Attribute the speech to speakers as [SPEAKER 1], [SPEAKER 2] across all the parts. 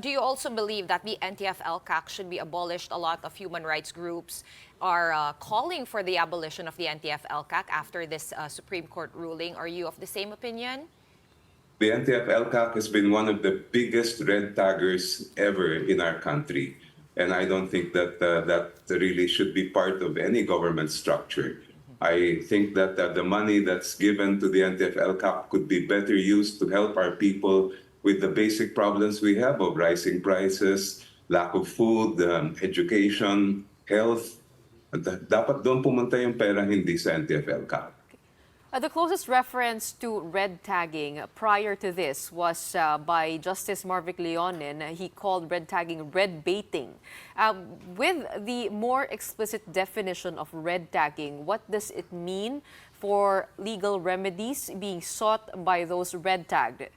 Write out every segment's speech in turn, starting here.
[SPEAKER 1] do you also believe that the NTF-ELCAC should be abolished? A lot of human rights groups are calling for the abolition of the NTF-ELCAC after this Supreme Court ruling. Are you of the same opinion?
[SPEAKER 2] The NTF-ELCAC has been one of the biggest red taggers ever in our country. And I don't think that that really should be part of any government structure. I think that the money that's given to the NTF-ELCAC could be better used to help our people with the basic problems we have of rising prices, lack of food, education, health. Dapat doon pumunta yung pera, hindi sa NTF-ELCAC.
[SPEAKER 3] The closest reference to red tagging prior to this was by Justice Marvic Leonin. He called red tagging red baiting. With the more explicit definition of red tagging, what does it mean for legal remedies being sought by those red tagged?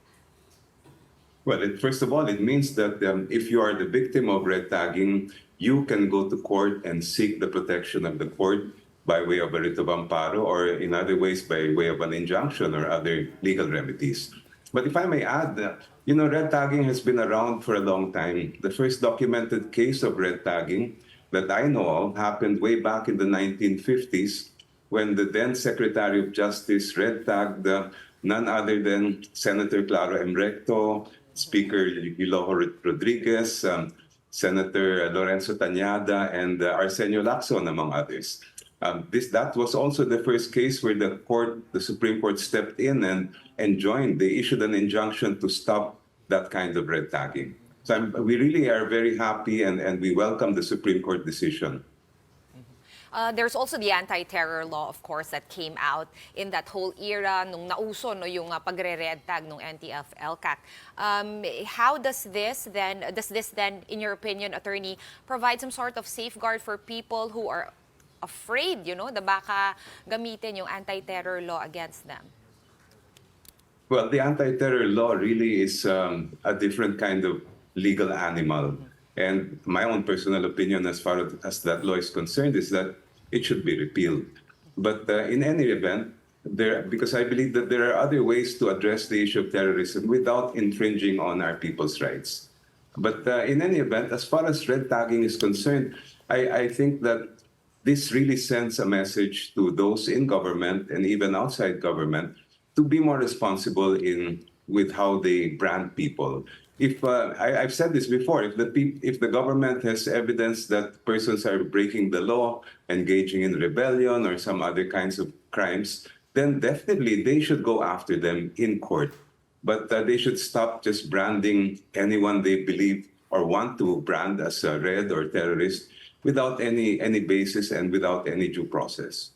[SPEAKER 2] Well, first of all, it means that if you are the victim of red tagging, you can go to court and seek the protection of the court by way of a writ of amparo, or in other ways by way of an injunction or other legal remedies. But if I may add, red tagging has been around for a long time. The first documented case of red tagging that I know of happened way back in the 1950s when the then Secretary of Justice red tagged none other than Senator Claro M. Recto, Speaker Elojo Rodriguez, Senator Lorenzo Tañada, and Arsenio Lacson, among others. That was also the first case where the Supreme Court stepped in and joined. They issued an injunction to stop that kind of red tagging. So we really are very happy and we welcome the Supreme Court decision.
[SPEAKER 1] There's also the anti-terror law, of course, that came out in that whole era nung nauso yung pagre-red tag ng NTF-ELCAC. How does this then, in your opinion, Attorney, provide some sort of safeguard for people who are afraid, na baka gamitin yung anti-terror law against them?
[SPEAKER 2] Well, the anti-terror law really is a different kind of legal animal. And my own personal opinion as far as that law is concerned is that it should be repealed. But in any event, because I believe that there are other ways to address the issue of terrorism without infringing on our people's rights. But in any event, as far as red tagging is concerned, I think that this really sends a message to those in government and even outside government to be more responsible with how they brand people. I've said this before, if the government has evidence that persons are breaking the law, engaging in rebellion or some other kinds of crimes, then definitely they should go after them in court. But they should stop just branding anyone they believe or want to brand as a red or terrorist without any basis and without any due process.